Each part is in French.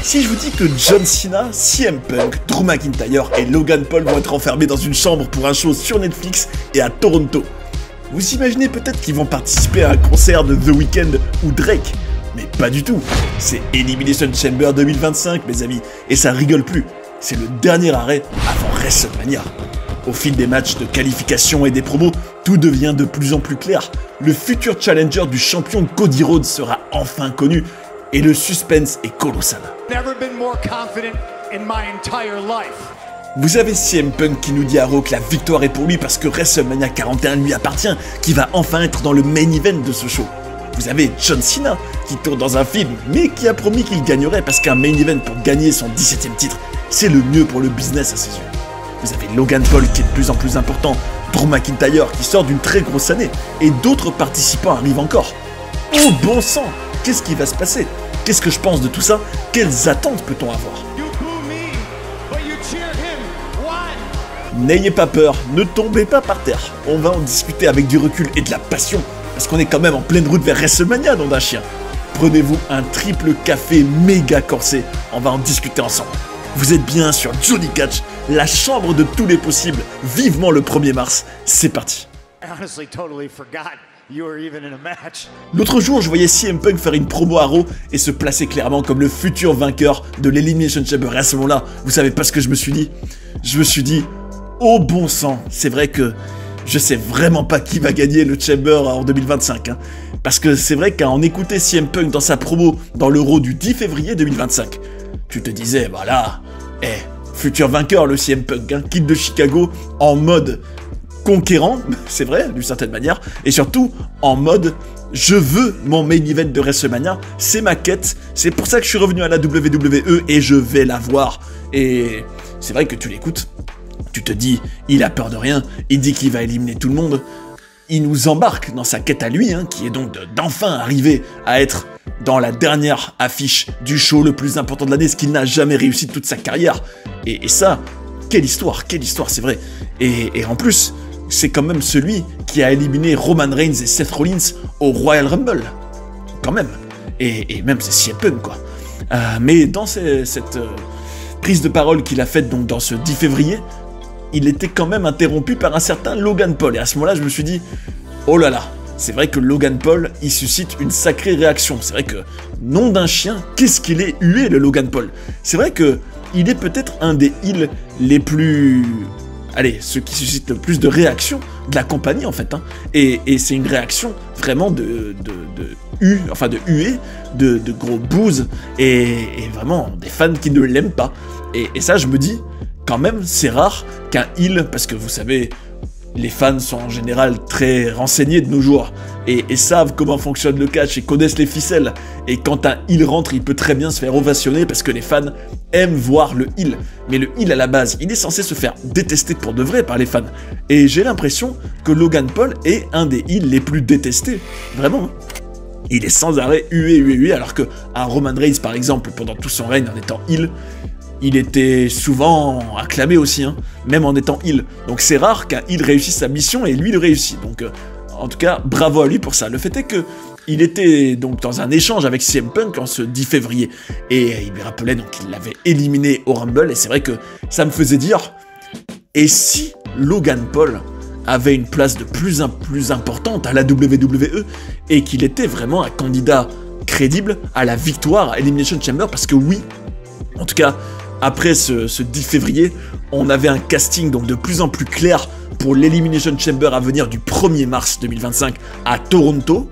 Si je vous dis que John Cena, CM Punk, Drew McIntyre et Logan Paul vont être enfermés dans une chambre pour un show sur Netflix et à Toronto, vous imaginez peut-être qu'ils vont participer à un concert de The Weeknd ou Drake? Mais pas du tout. C'est Elimination Chamber 2025, mes amis, et ça rigole plus. C'est le dernier arrêt avant WrestleMania. Au fil des matchs de qualification et des promos, tout devient de plus en plus clair. Le futur challenger du champion Cody Rhodes sera enfin connu, et le suspense est colossal. Vous avez CM Punk qui nous dit à Raw que la victoire est pour lui parce que WrestleMania 41 lui appartient, qui va enfin être dans le main event de ce show. Vous avez John Cena qui tourne dans un film, mais qui a promis qu'il gagnerait parce qu'un main event pour gagner son 17e titre, c'est le mieux pour le business à ses yeux. Vous avez Logan Paul qui est de plus en plus important, Drew McIntyre qui sort d'une très grosse année, et d'autres participants arrivent encore. Oh bon sang! Qu'est-ce qui va se passer? Qu'est-ce que je pense de tout ça? Quelles attentes peut-on avoir? N'ayez pas peur, ne tombez pas par terre. On va en discuter avec du recul et de la passion, parce qu'on est quand même en pleine route vers WrestleMania, nom d'un chien. Prenez-vous un triple café méga corsé, on va en discuter ensemble. Vous êtes bien sur Johnny Catch, la chambre de tous les possibles, vivement le 1er mars, c'est parti. L'autre jour, je voyais CM Punk faire une promo à Raw et se placer clairement comme le futur vainqueur de l'Elimination Chamber. À ce moment-là, vous savez pas ce que je me suis dit? Je me suis dit, oh bon sang, c'est vrai que je sais vraiment pas qui va gagner le Chamber en 2025. Hein. Parce que c'est vrai qu'en écoutant CM Punk dans sa promo dans le Raw du 10 février 2025, tu te disais, voilà, futur vainqueur le CM Punk, hein, quitte de Chicago en mode conquérant, c'est vrai, d'une certaine manière, et surtout en mode je veux mon main event de WrestleMania, c'est ma quête, c'est pour ça que je suis revenu à la WWE et je vais la voir. Et c'est vrai que tu l'écoutes, tu te dis, il a peur de rien, il dit qu'il va éliminer tout le monde, il nous embarque dans sa quête à lui, hein, qui est donc d'enfin arriver à être dans la dernière affiche du show le plus important de l'année, ce qu'il n'a jamais réussi de toute sa carrière. Et ça, quelle histoire, c'est vrai. Et en plus, c'est quand même celui qui a éliminé Roman Reigns et Seth Rollins au Royal Rumble. Quand même. Et même c'est CM Punk, quoi. Mais dans cette prise de parole qu'il a faite donc dans ce 10 février, il était quand même interrompu par un certain Logan Paul. Et à ce moment-là, je me suis dit, oh là là, c'est vrai que Logan Paul, il suscite une sacrée réaction. C'est vrai que, nom d'un chien, qu'est-ce qu'il est hué, le Logan Paul. C'est vrai que il est peut-être un des heels les plus... Allez, ceux qui suscitent le plus de réactions de la compagnie, en fait. Hein. Et c'est une réaction vraiment de huée, de gros boos, et vraiment des fans qui ne l'aiment pas. Et ça, je me dis, quand même, c'est rare qu'un heel, parce que vous savez, les fans sont en général très renseignés de nos jours, et savent comment fonctionne le catch, et connaissent les ficelles, et quand un heel rentre, il peut très bien se faire ovationner, parce que les fans aiment voir le heel. Mais le heel, à la base, il est censé se faire détester pour de vrai par les fans. Et j'ai l'impression que Logan Paul est un des heels les plus détestés. Vraiment. Il est sans arrêt hué, alors que un Roman Reigns, par exemple, pendant tout son règne en étant heel, il était souvent acclamé aussi, hein, même en étant heel. Donc c'est rare qu'un heel réussisse sa mission, et lui le réussit. Donc en tout cas, bravo à lui pour ça. Le fait est que il était donc dans un échange avec CM Punk en ce 10 février, et il lui rappelait donc qu'il l'avait éliminé au Rumble, et c'est vrai que ça me faisait dire, et si Logan Paul avait une place de plus en plus importante à la WWE, et qu'il était vraiment un candidat crédible à la victoire à Elimination Chamber, parce que oui, en tout cas, après ce 10 février, on avait un casting donc de plus en plus clair pour l'Elimination Chamber à venir du 1er mars 2025 à Toronto.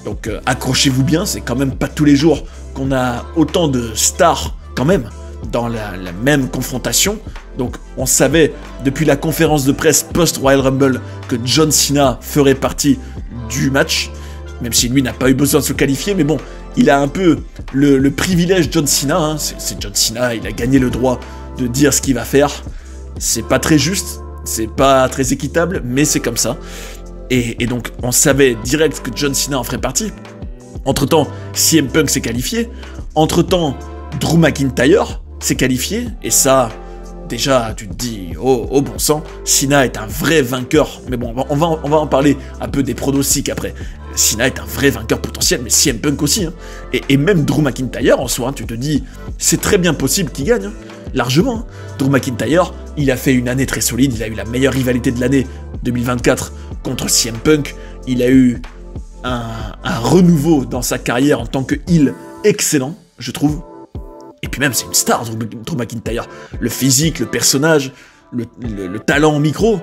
Donc accrochez-vous bien, c'est quand même pas tous les jours qu'on a autant de stars quand même dans la même confrontation. Donc on savait depuis la conférence de presse post-Royal Rumble que John Cena ferait partie du match, même si lui n'a pas eu besoin de se qualifier, mais bon, il a un peu le privilège John Cena, hein. C'est John Cena, il a gagné le droit de dire ce qu'il va faire. C'est pas très juste, c'est pas très équitable, mais c'est comme ça. Et donc on savait direct que John Cena en ferait partie. Entre-temps, CM Punk s'est qualifié. Entre-temps, Drew McIntyre s'est qualifié. Et ça, déjà, tu te dis, oh bon sang, Cena est un vrai vainqueur. Mais bon, on va en parler un peu des pronostics après. Cena est un vrai vainqueur potentiel, mais CM Punk aussi. Hein. Et même Drew McIntyre, en soi, hein, tu te dis, c'est très bien possible qu'il gagne, hein, largement. Hein. Drew McIntyre, il a fait une année très solide, il a eu la meilleure rivalité de l'année 2024 contre CM Punk, il a eu un renouveau dans sa carrière en tant que heel excellent, je trouve. Et puis même, c'est une star, Drew McIntyre. Le physique, le personnage, le talent en micro,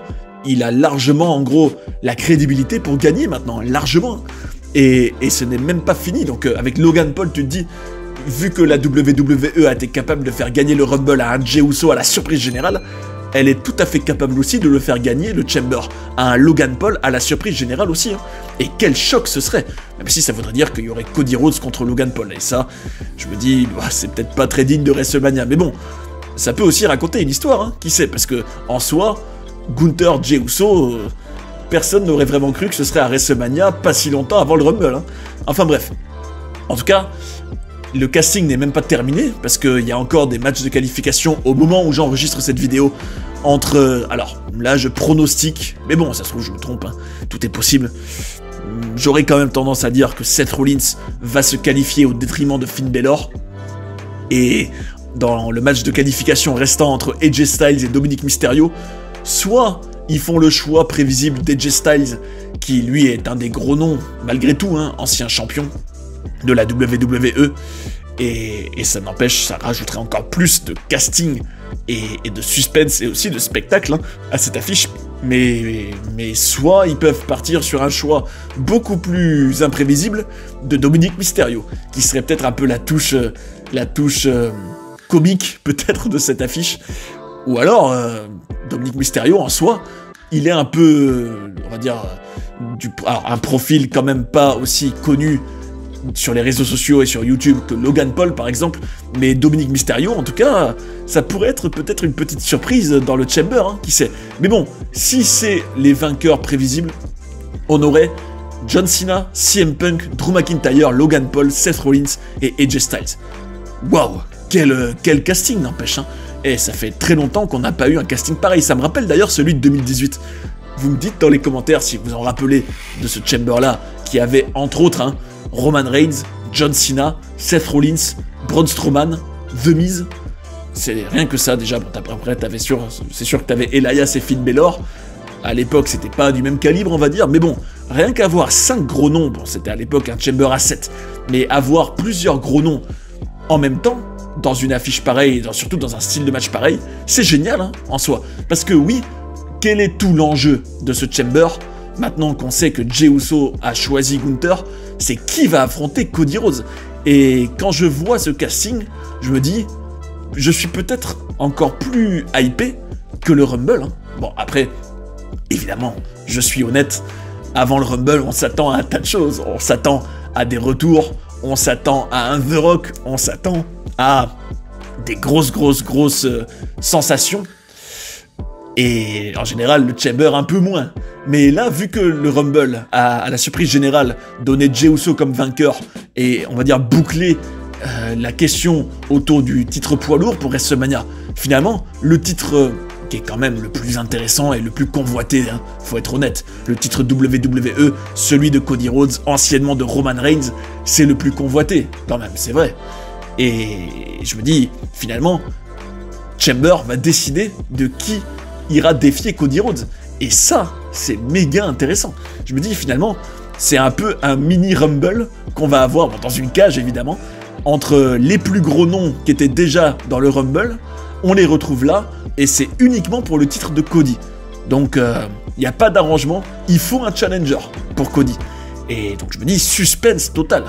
il a largement, en gros, la crédibilité pour gagner maintenant, largement. Et ce n'est même pas fini. Donc avec Logan Paul, tu te dis, vu que la WWE a été capable de faire gagner le Rumble à un Jey Uso à la surprise générale, elle est tout à fait capable aussi de le faire gagner, le Chamber, à un Logan Paul à la surprise générale aussi. Hein. Et quel choc ce serait, même si ça voudrait dire qu'il y aurait Cody Rhodes contre Logan Paul. Et ça, je me dis, bah, c'est peut-être pas très digne de WrestleMania. Mais bon, ça peut aussi raconter une histoire, hein, qui sait, parce que en soi, Gunther, Jey Uso, personne n'aurait vraiment cru que ce serait à WrestleMania pas si longtemps avant le Rumble. Hein. Enfin bref, en tout cas, le casting n'est même pas terminé, parce qu'il y a encore des matchs de qualification au moment où j'enregistre cette vidéo, entre... Alors, là je pronostique, mais bon, ça se trouve je me trompe, hein, tout est possible. J'aurais quand même tendance à dire que Seth Rollins va se qualifier au détriment de Finn Balor, et dans le match de qualification restant entre AJ Styles et Dominic Mysterio, soit ils font le choix prévisible d'AJ Styles, qui lui est un des gros noms, malgré tout, hein, ancien champion de la WWE, et ça n'empêche, ça rajouterait encore plus de casting et de suspense et aussi de spectacle, hein, à cette affiche, mais soit ils peuvent partir sur un choix beaucoup plus imprévisible de Dominic Mysterio, qui serait peut-être un peu la touche comique peut-être de cette affiche, ou alors Dominic Mysterio en soi, il est un peu, on va dire, alors, un profil quand même pas aussi connu sur les réseaux sociaux et sur YouTube que Logan Paul par exemple, mais Dominic Mysterio en tout cas, ça pourrait être peut-être une petite surprise dans le Chamber, hein, qui sait. Mais bon, si c'est les vainqueurs prévisibles, on aurait John Cena, CM Punk, Drew McIntyre, Logan Paul, Seth Rollins et AJ Styles. Waouh, quel casting n'empêche, hein. Et ça fait très longtemps qu'on n'a pas eu un casting pareil, ça me rappelle d'ailleurs celui de 2018. Vous me dites dans les commentaires si vous en rappelez de ce Chamber là, qui avait entre autres, hein, Roman Reigns, John Cena, Seth Rollins, Braun Strowman, The Miz. C'est rien que ça déjà. Bon, après, c'est sûr que t'avais Elias et Finn Balor. À l'époque, c'était pas du même calibre, on va dire. Mais bon, rien qu'avoir 5 gros noms, bon, c'était à l'époque un Chamber à 7. Mais avoir plusieurs gros noms en même temps, dans une affiche pareille, surtout dans un style de match pareil, c'est génial, hein, en soi. Parce que oui, quel est tout l'enjeu de ce Chamber ? Maintenant qu'on sait que Jey Uso a choisi Gunther, c'est qui va affronter Cody Rhodes. Et quand je vois ce casting, je me dis, je suis peut-être encore plus hypé que le Rumble. Hein. Bon, après, évidemment, je suis honnête, avant le Rumble, on s'attend à un tas de choses. On s'attend à des retours, on s'attend à un The Rock, on s'attend à des grosses sensations. Et en général, le Chamber un peu moins. Mais là, vu que le Rumble, à la surprise générale, donnait Jey Uso comme vainqueur, et on va dire boucler la question autour du titre poids lourd pour WrestleMania, finalement, le titre qui est quand même le plus intéressant et le plus convoité, hein, faut être honnête, le titre WWE, celui de Cody Rhodes, anciennement de Roman Reigns, c'est le plus convoité, quand même, c'est vrai. Et je me dis, finalement, Chamber va décider de qui ira défier Cody Rhodes. Et ça, c'est méga intéressant. Je me dis, finalement, c'est un peu un mini Rumble qu'on va avoir, bon, dans une cage évidemment, entre les plus gros noms qui étaient déjà dans le Rumble, on les retrouve là, et c'est uniquement pour le titre de Cody. Donc, il n'y a pas d'arrangement, il faut un challenger pour Cody. Et donc je me dis, suspense total.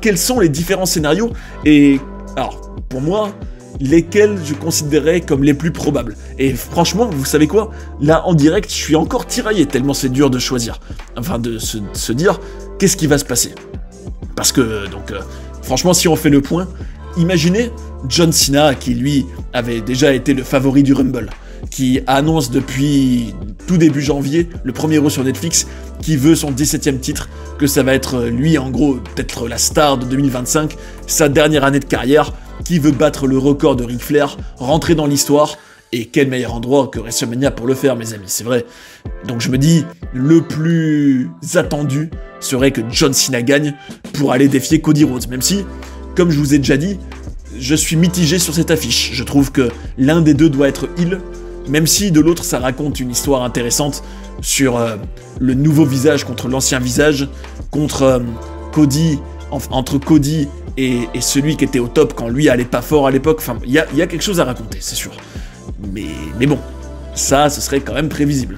Quels sont les différents scénarios? Et alors, pour moi, lesquels je considérais comme les plus probables. Et franchement, vous savez quoi? Là, en direct, je suis encore tiraillé, tellement c'est dur de choisir. Enfin, de se dire, qu'est-ce qui va se passer? Parce que, donc, franchement, si on fait le point, imaginez John Cena, qui lui, avait déjà été le favori du Rumble, qui annonce depuis tout début janvier, le 1er Raw sur Netflix, qui veut son 17e titre, que ça va être lui, en gros, peut-être la star de 2025, sa dernière année de carrière, qui veut battre le record de Ric Flair, rentrer dans l'histoire, Et quel meilleur endroit que WrestleMania pour le faire, mes amis, c'est vrai. Donc je me dis, le plus attendu serait que John Cena gagne pour aller défier Cody Rhodes. Même si, comme je vous ai déjà dit, je suis mitigé sur cette affiche. Je trouve que l'un des deux doit être heel, même si de l'autre ça raconte une histoire intéressante sur le nouveau visage contre l'ancien visage, contre Cody, entre Cody et celui qui était au top quand lui allait pas fort à l'époque. Enfin, il y a quelque chose à raconter, c'est sûr. Mais bon, ça, ce serait quand même prévisible.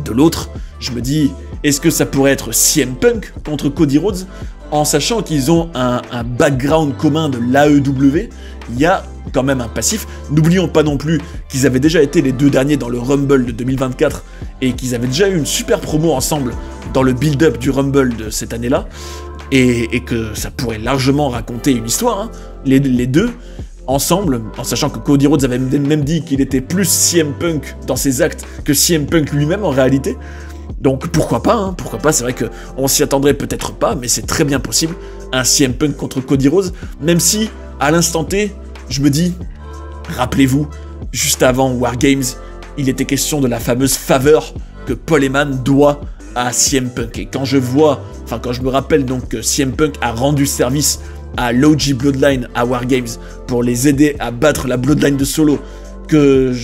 De l'autre, je me dis, est-ce que ça pourrait être CM Punk contre Cody Rhodes, en sachant qu'ils ont un background commun de l'AEW, il y a quand même un passif. N'oublions pas non plus qu'ils avaient déjà été les 2 derniers dans le Rumble de 2024, et qu'ils avaient déjà eu une super promo ensemble dans le build-up du Rumble de cette année-là, et que ça pourrait largement raconter une histoire, hein, les deux, ensemble, en sachant que Cody Rhodes avait même dit qu'il était plus CM Punk dans ses actes que CM Punk lui-même en réalité. Donc pourquoi pas, hein, pourquoi pas, c'est vrai qu'on s'y attendrait peut-être pas, mais c'est très bien possible, un CM Punk contre Cody Rhodes, même si, à l'instant T, je me dis, rappelez-vous, juste avant War Games, il était question de la fameuse faveur que Paul Heyman doit à CM Punk, et quand je me rappelle donc que CM Punk a rendu service à l'OG Bloodline à War Games pour les aider à battre la Bloodline de Solo, que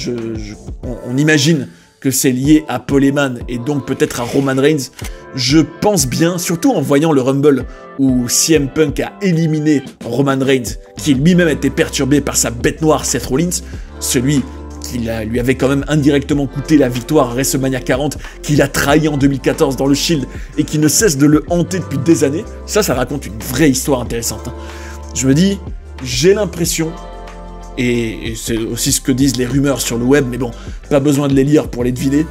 on imagine que c'est lié à Paul Heyman et donc peut-être à Roman Reigns. Je pense bien, surtout en voyant le Rumble où CM Punk a éliminé Roman Reigns, qui lui-même était perturbé par sa bête noire Seth Rollins, celui qui lui avait quand même indirectement coûté la victoire à WrestleMania 40, qu'il a trahi en 2014 dans le Shield et qui ne cesse de le hanter depuis des années. Ça raconte une vraie histoire intéressante, hein. Je me dis, j'ai l'impression, et c'est aussi ce que disent les rumeurs sur le web, mais bon, pas besoin de les lire pour les deviner,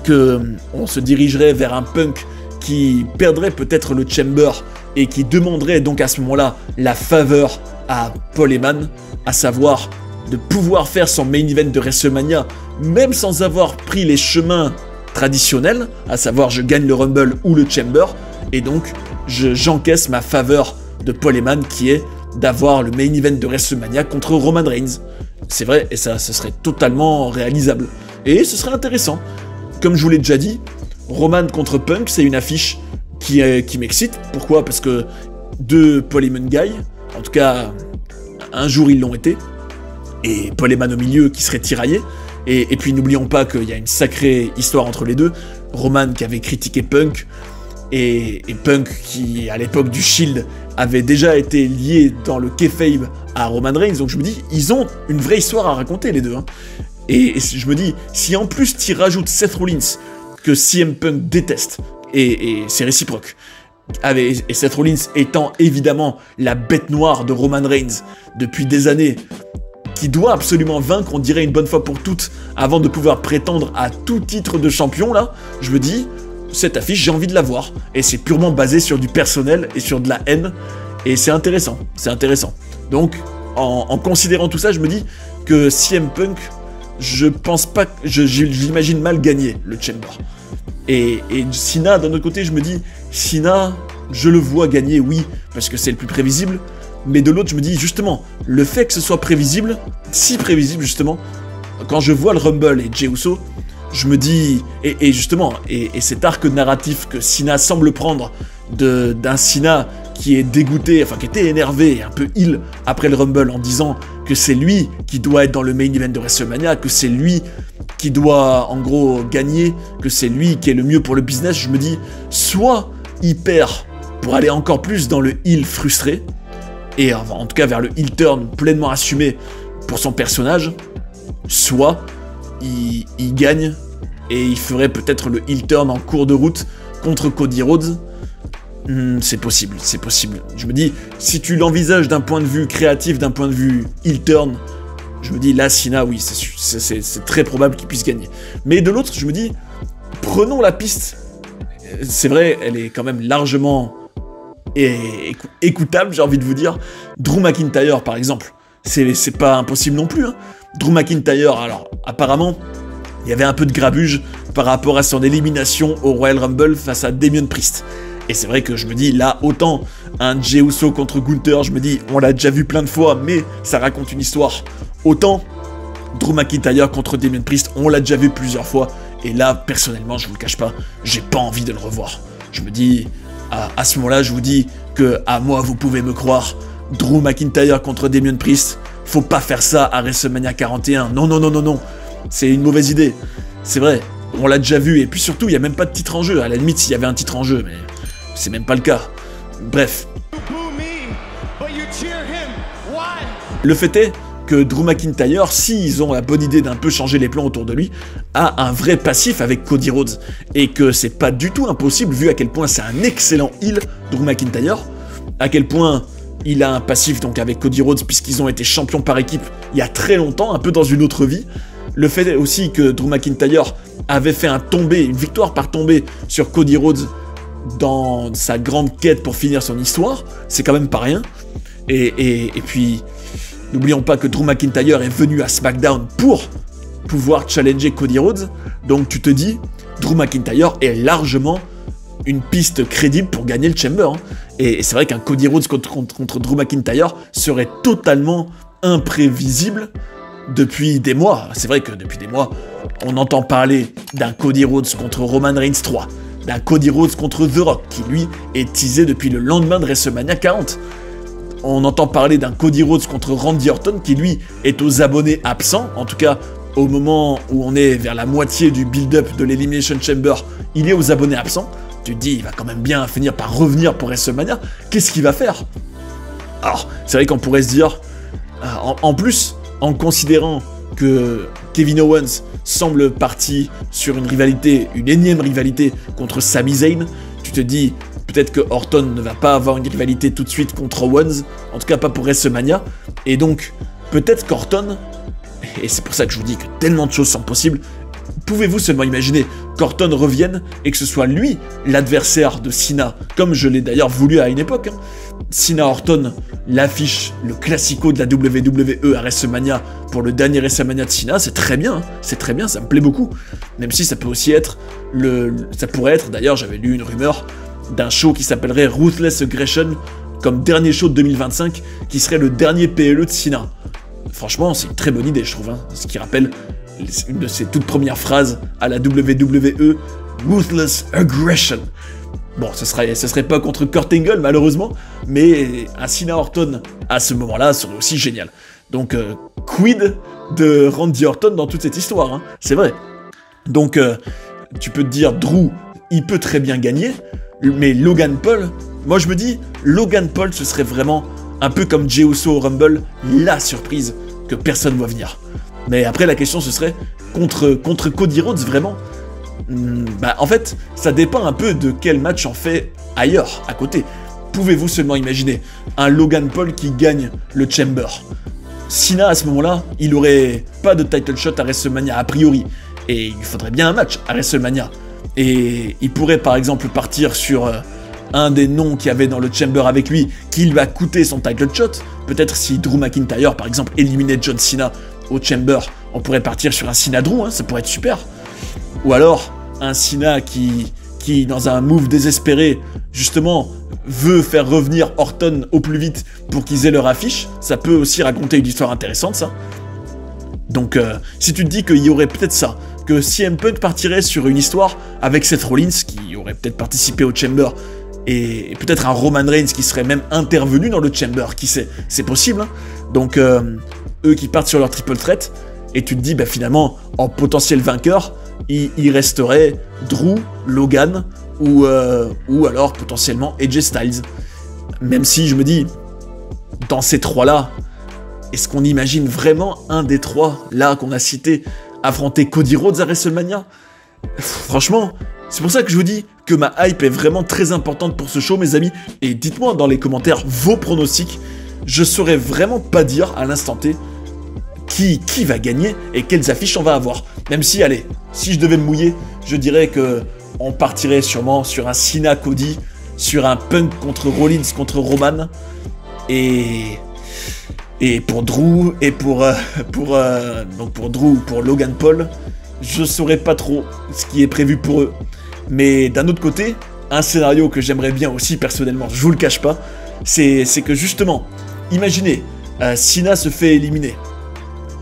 qu'on se dirigerait vers un Punk qui perdrait peut-être le Chamber et qui demanderait donc à ce moment-là la faveur à Paul Heyman, à savoir de pouvoir faire son main event de WrestleMania, même sans avoir pris les chemins traditionnels, à savoir je gagne le Rumble ou le Chamber, et donc j'encaisse ma faveur de Paul Heyman qui est d'avoir le main event de WrestleMania contre Roman Reigns. C'est vrai, et ça, ce serait totalement réalisable. Et ce serait intéressant. Comme je vous l'ai déjà dit, Roman contre Punk, c'est une affiche qui m'excite. Pourquoi ? Parce que deux Paul Heyman guys, en tout cas, un jour ils l'ont été, et Paul Heyman au milieu qui serait tiraillé. Et puis n'oublions pas qu'il y a une sacrée histoire entre les deux. Roman qui avait critiqué Punk, et Punk qui, à l'époque du Shield, avait déjà été lié dans le kayfabe à Roman Reigns. Donc je me dis, ils ont une vraie histoire à raconter les deux, hein. Et je me dis, si en plus tu rajoutes Seth Rollins, que CM Punk déteste, et c'est réciproque, et Seth Rollins étant évidemment la bête noire de Roman Reigns depuis des années, qui doit absolument vaincre, on dirait une bonne fois pour toutes, avant de pouvoir prétendre à tout titre de champion, là, je me dis, cette affiche, j'ai envie de la voir, et c'est purement basé sur du personnel et sur de la haine, et c'est intéressant, c'est intéressant. Donc, en considérant tout ça, je me dis que CM Punk, je pense pas, j'imagine mal gagner le Chamber. Et Cena, d'un autre côté, je me dis, Cena, je le vois gagner, oui, parce que c'est le plus prévisible, mais de l'autre, je me dis, justement, le fait que ce soit prévisible, si prévisible, justement, quand je vois le Rumble et Jey Uso, je me dis, et justement, et cet arc narratif que Cena semble prendre d'un Cena qui est dégoûté, enfin qui était énervé et un peu ill après le Rumble en disant que c'est lui qui doit être dans le main event de WrestleMania, que c'est lui qui doit en gros gagner, que c'est lui qui est le mieux pour le business, je me dis, soit il perd pour aller encore plus dans le heel frustré, et en tout cas vers le heel turn pleinement assumé pour son personnage, soit il gagne et il ferait peut-être le heel turn en cours de route contre Cody Rhodes. C'est possible, c'est possible. Je me dis, si tu l'envisages d'un point de vue créatif, d'un point de vue heel turn, je me dis, là, Cena, oui, c'est très probable qu'il puisse gagner. Mais de l'autre, je me dis, prenons la piste. C'est vrai, elle est quand même largement écoutable, j'ai envie de vous dire. Drew McIntyre, par exemple, c'est pas impossible non plus, hein. Drew McIntyre, alors, apparemment, il y avait un peu de grabuge par rapport à son élimination au Royal Rumble face à Damien Priest. Et c'est vrai que je me dis, là, autant un Jey Uso contre Gunther, je me dis, on l'a déjà vu plein de fois, mais ça raconte une histoire. Autant Drew McIntyre contre Damien Priest, on l'a déjà vu plusieurs fois, et là, personnellement, je vous le cache pas, j'ai pas envie de le revoir. Je me dis, à ce moment-là, je vous dis que, à moi, vous pouvez me croire, Drew McIntyre contre Damien Priest, faut pas faire ça à WrestleMania 41, non, non, non, non, non, c'est une mauvaise idée, c'est vrai, on l'a déjà vu, et puis surtout, il y a même pas de titre en jeu, à la limite, s'il y avait un titre en jeu, mais c'est même pas le cas. Bref. Le fait est que Drew McIntyre, s'ils ont la bonne idée d'un peu changer les plans autour de lui, a un vrai passif avec Cody Rhodes. Et que c'est pas du tout impossible, vu à quel point c'est un excellent heel, Drew McIntyre, à quel point il a un passif donc avec Cody Rhodes, puisqu'ils ont été champions par équipe il y a très longtemps, un peu dans une autre vie. Le fait aussi que Drew McIntyre avait fait une victoire par tombée sur Cody Rhodes dans sa grande quête pour finir son histoire, c'est quand même pas rien. Et puis, n'oublions pas que Drew McIntyre est venu à SmackDown pour pouvoir challenger Cody Rhodes, donc tu te dis, Drew McIntyre est largement une piste crédible pour gagner le Chamber. Hein. Et c'est vrai qu'un Cody Rhodes contre Drew McIntyre serait totalement imprévisible depuis des mois. C'est vrai que depuis des mois, on entend parler d'un Cody Rhodes contre Roman Reigns 3, d'un Cody Rhodes contre The Rock, qui lui est teasé depuis le lendemain de WrestleMania 40. On entend parler d'un Cody Rhodes contre Randy Orton, qui lui est aux abonnés absents, en tout cas au moment où on est vers la moitié du build-up de l'Elimination Chamber, il est aux abonnés absents. Tu te dis, il va quand même bien finir par revenir pour WrestleMania, qu'est-ce qu'il va faire? Alors, c'est vrai qu'on pourrait se dire, en plus, en considérant que Kevin Owens semble parti sur une énième rivalité contre Sami Zayn, tu te dis, peut-être que Orton ne va pas avoir une rivalité tout de suite contre Owens, en tout cas pas pour WrestleMania, et donc, peut-être qu'Orton, et c'est pour ça que je vous dis que tellement de choses sont possibles, pouvez-vous seulement imaginer qu'Orton revienne et que ce soit lui l'adversaire de Cena, comme je l'ai d'ailleurs voulu à une époque. Hein. Cena-Orton, l'affiche, le classico de la WWE à WrestleMania pour le dernier WrestleMania de Cena, c'est très bien, hein. C'est très bien, ça me plaît beaucoup. Même si ça peut aussi être ça pourrait être, d'ailleurs j'avais lu une rumeur d'un show qui s'appellerait Ruthless Aggression comme dernier show de 2025, qui serait le dernier PLE de Cena. Franchement, c'est une très bonne idée, je trouve, hein. Ce qui rappelle une de ses toutes premières phrases à la WWE, Ruthless Aggression. Bon, ce serait pas contre Kurt Angle, malheureusement, mais un Cena Orton à ce moment-là serait aussi génial. Donc, quid de Randy Orton dans toute cette histoire, hein, c'est vrai. Donc, tu peux te dire, Drew, il peut très bien gagner, mais Logan Paul, moi je me dis, Logan Paul, ce serait vraiment un peu comme Jey Uso au Rumble, la surprise que personne ne voit venir. Mais après, la question, ce serait contre Cody Rhodes, vraiment. En fait, ça dépend un peu de quel match on fait ailleurs, à côté. Pouvez-vous seulement imaginer un Logan Paul qui gagne le Chamber? Cena, à ce moment-là, il aurait pas de title shot à WrestleMania, a priori. Et il faudrait bien un match à WrestleMania. Et il pourrait, par exemple, partir sur un des noms qu'il y avait dans le Chamber avec lui, qui lui a coûté son title shot. Peut-être si Drew McIntyre, par exemple, éliminait John Cena au Chamber, on pourrait partir sur un Cena Drew, hein, ça pourrait être super. Ou alors, un Cena qui, dans un move désespéré, justement, veut faire revenir Orton au plus vite pour qu'ils aient leur affiche. Ça peut aussi raconter une histoire intéressante, ça. Donc, si tu te dis qu'il y aurait peut-être ça, que CM Punk partirait sur une histoire avec Seth Rollins, qui aurait peut-être participé au Chamber, et peut-être un Roman Reigns qui serait même intervenu dans le Chamber, qui sait, c'est possible. Hein. Donc, eux qui partent sur leur triple threat, et tu te dis, finalement, en potentiel vainqueur, il resterait Drew, Logan, ou alors potentiellement AJ Styles. Même si je me dis, dans ces trois-là, est-ce qu'on imagine vraiment un des trois, là, qu'on a cité, affronter Cody Rhodes à WrestleMania? Franchement, c'est pour ça que je vous dis que ma hype est vraiment très importante pour ce show, mes amis. Et dites-moi dans les commentaires vos pronostics. Je saurais vraiment pas dire à l'instant T qui va gagner et quelles affiches on va avoir. Même si, allez, si je devais me mouiller, je dirais que on partirait sûrement sur un Cena Cody, sur un Punk contre Rollins contre Roman, et pour Drew, et pour Drew, pour Logan Paul, je saurais pas trop ce qui est prévu pour eux. Mais d'un autre côté, un scénario que j'aimerais bien aussi personnellement, je vous le cache pas, c'est que justement, imaginez, Cena se fait éliminer.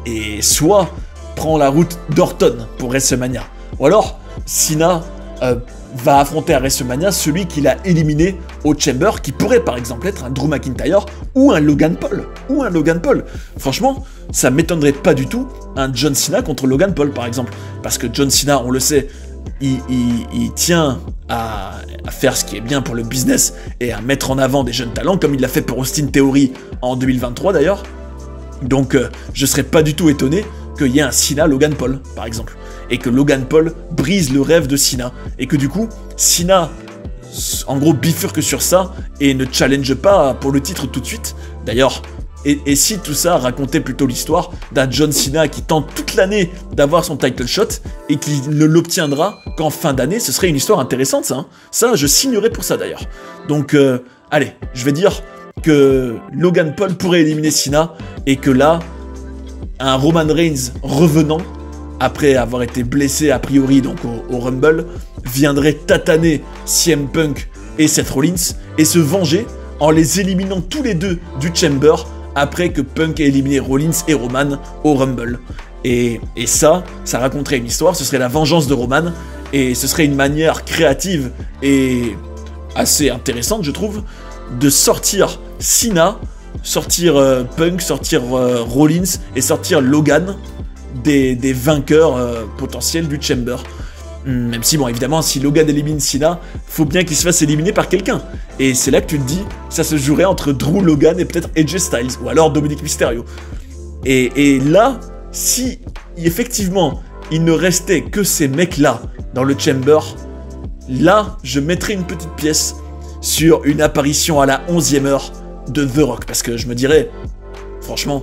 et soit prend la route d'Orton pour WrestleMania. Ou alors, Cena va affronter à WrestleMania celui qu'il a éliminé au Chamber, qui pourrait par exemple être un Drew McIntyre ou un Logan Paul. Franchement, ça m'étonnerait pas du tout un John Cena contre Logan Paul par exemple. Parce que John Cena, on le sait, il tient à faire ce qui est bien pour le business et à mettre en avant des jeunes talents, comme il l'a fait pour Austin Theory en 2023 d'ailleurs. Donc je serais pas du tout étonné qu'il y ait un Cena Logan Paul par exemple, et que Logan Paul brise le rêve de Cena, et que du coup Cena en gros bifurque sur ça et ne challenge pas pour le titre tout de suite. D'ailleurs, et si tout ça racontait plutôt l'histoire d'un John Cena qui tente toute l'année d'avoir son title shot et qui ne l'obtiendra qu'en fin d'année, ce serait une histoire intéressante ça, hein. Ça je signerais pour ça d'ailleurs. Donc allez, je vais dire que Logan Paul pourrait éliminer Cena, et que là, un Roman Reigns revenant, après avoir été blessé a priori donc au Rumble, viendrait tataner CM Punk et Seth Rollins, et se venger en les éliminant tous les deux du Chamber, après que Punk ait éliminé Rollins et Roman au Rumble. Et ça raconterait une histoire, ce serait la vengeance de Roman, et ce serait une manière créative et assez intéressante, je trouve, de sortir Cena, sortir Punk, sortir Rollins et sortir Logan des vainqueurs potentiels du Chamber. Même si, bon, évidemment, si Logan élimine Cena, faut bien qu'il se fasse éliminer par quelqu'un. Et c'est là que tu te dis, ça se jouerait entre Drew, Logan et peut-être AJ Styles, ou alors Dominic Mysterio. Et là, si effectivement il ne restait que ces mecs-là dans le Chamber, là, je mettrais une petite pièce sur une apparition à la 11e heure de The Rock, parce que je me dirais, franchement,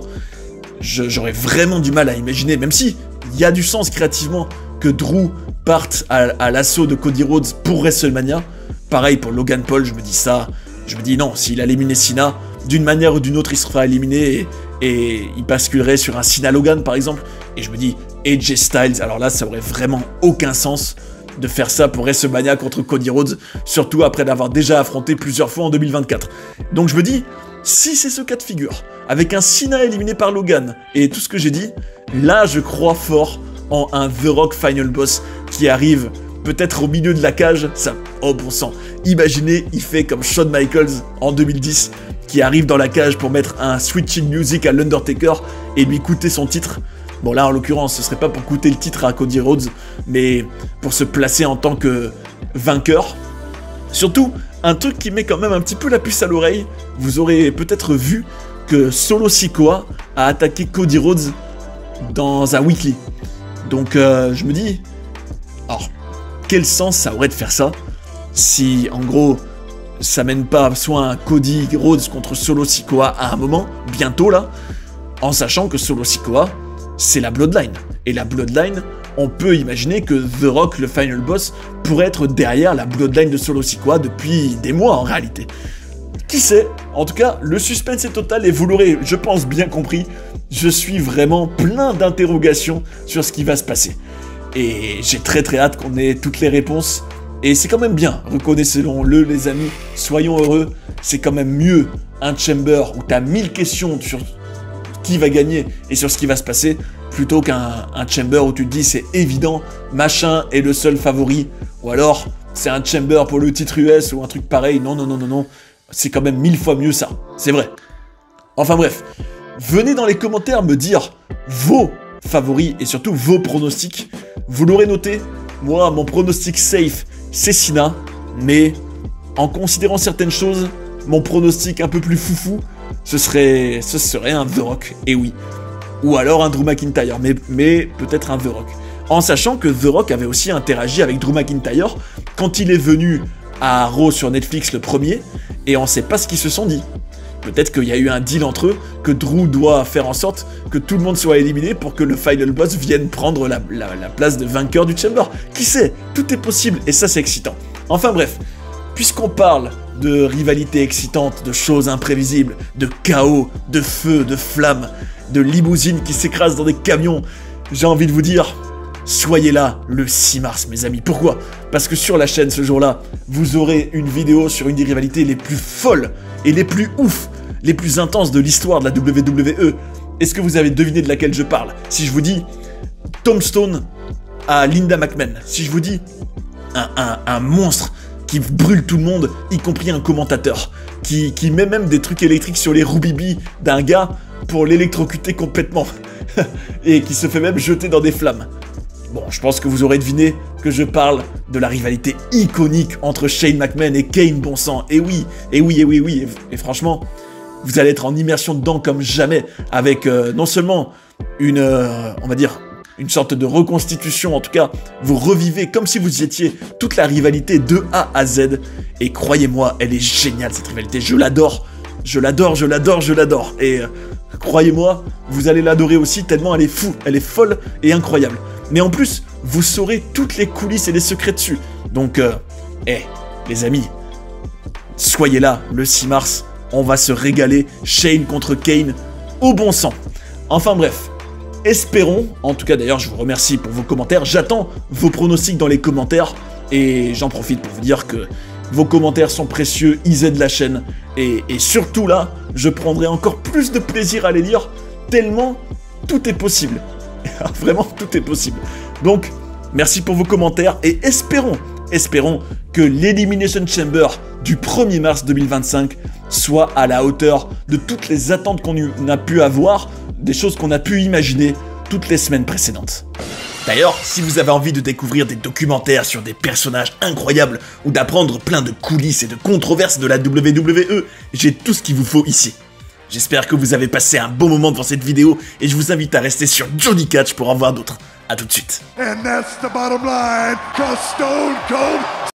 j'aurais vraiment du mal à imaginer, même si il y a du sens créativement que Drew parte à l'assaut de Cody Rhodes pour WrestleMania. Pareil pour Logan Paul, je me dis ça, je me dis non, s'il a éliminé Cena, d'une manière ou d'une autre il se fera éliminer, et il basculerait sur un Cena Logan par exemple, et je me dis AJ Styles, alors là ça aurait vraiment aucun sens de faire ça pour WrestleMania contre Cody Rhodes, surtout après l'avoir déjà affronté plusieurs fois en 2024. Donc je me dis, si c'est ce cas de figure, avec un Cena éliminé par Logan, et tout ce que j'ai dit, là je crois fort en un The Rock Final Boss qui arrive peut-être au milieu de la cage, ça, oh bon sang, imaginez, il fait comme Shawn Michaels en 2010, qui arrive dans la cage pour mettre un switching music à l'Undertaker et lui coûter son titre. Bon là en l'occurrence ce serait pas pour coûter le titre à Cody Rhodes, mais pour se placer en tant que vainqueur. Surtout, un truc qui met quand même un petit peu la puce à l'oreille, vous aurez peut-être vu que Solo Sikoa a attaqué Cody Rhodes dans un weekly. Donc je me dis, alors quel sens ça aurait de faire ça, si en gros ça mène pas soit un Cody Rhodes contre Solo Sikoa à un moment, bientôt là, en sachant que Solo Sikoa c'est la Bloodline. Et la Bloodline, on peut imaginer que The Rock, le Final Boss, pourrait être derrière la Bloodline de Solo Sikoa depuis des mois en réalité. Qui sait? En tout cas, le suspense est total et vous l'aurez, je pense, bien compris. Je suis vraiment plein d'interrogations sur ce qui va se passer. Et j'ai très hâte qu'on ait toutes les réponses. Et c'est quand même bien, reconnaissez-le les amis, soyons heureux. C'est quand même mieux un Chamber où t'as 1000 questions sur qui va gagner et sur ce qui va se passer, plutôt qu'un Chamber où tu te dis c'est évident, machin est le seul favori, ou alors c'est un Chamber pour le titre US ou un truc pareil. Non, c'est quand même 1000 fois mieux ça, c'est vrai. Enfin bref, venez dans les commentaires me dire vos favoris et surtout vos pronostics. Vous l'aurez noté, moi mon pronostic safe c'est Cena, mais en considérant certaines choses, mon pronostic un peu plus foufou, ce serait un The Rock, et oui. Ou alors un Drew McIntyre, mais peut-être un The Rock. En sachant que The Rock avait aussi interagi avec Drew McIntyre quand il est venu à Raw sur Netflix le premier, et on sait pas ce qu'ils se sont dit. Peut-être qu'il y a eu un deal entre eux, que Drew doit faire en sorte que tout le monde soit éliminé pour que le Final Boss vienne prendre la place de vainqueur du Chamber. Qui sait? Tout est possible, et ça c'est excitant. Enfin bref, puisqu'on parle de rivalité excitante, de choses imprévisibles, de chaos, de feu, de flammes, de limousines qui s'écrasent dans des camions, j'ai envie de vous dire, soyez là le 6 mars mes amis. Pourquoi? Parce que sur la chaîne ce jour-là, vous aurez une vidéo sur une des rivalités les plus folles et les plus ouf, les plus intenses de l'histoire de la WWE. est-ce que vous avez deviné de laquelle je parle? Si je vous dis Tombstone à Linda McMahon, si je vous dis un monstre qui brûle tout le monde, y compris un commentateur, qui met même des trucs électriques sur les roubibis d'un gars pour l'électrocuter complètement, et qui se fait même jeter dans des flammes. Bon, je pense que vous aurez deviné que je parle de la rivalité iconique entre Shane McMahon et Kane, bon sang. Et oui, et franchement, vous allez être en immersion dedans comme jamais, avec non seulement une, on va dire, une sorte de reconstitution, en tout cas, vous revivez comme si vous y étiez toute la rivalité de A à Z. Et croyez-moi, elle est géniale cette rivalité, je l'adore. Et croyez-moi, vous allez l'adorer aussi tellement elle est fou, elle est folle et incroyable. Mais en plus, vous saurez toutes les coulisses et les secrets dessus. Donc, les amis, soyez là le 6 mars, on va se régaler, Shane contre Kane, au bon sang. Enfin bref, espérons, en tout cas d'ailleurs je vous remercie pour vos commentaires, j'attends vos pronostics dans les commentaires, et j'en profite pour vous dire que vos commentaires sont précieux, ils aident la chaîne, et surtout là, je prendrai encore plus de plaisir à les lire, tellement tout est possible. Vraiment, tout est possible. Donc, merci pour vos commentaires, et espérons que l'Elimination Chamber du 1er mars 2025 soit à la hauteur de toutes les attentes qu'on a pu avoir, des choses qu'on a pu imaginer toutes les semaines précédentes. D'ailleurs, si vous avez envie de découvrir des documentaires sur des personnages incroyables ou d'apprendre plein de coulisses et de controverses de la WWE, j'ai tout ce qu'il vous faut ici. J'espère que vous avez passé un bon moment devant cette vidéo et je vous invite à rester sur Johnny Catch pour en voir d'autres. A tout de suite.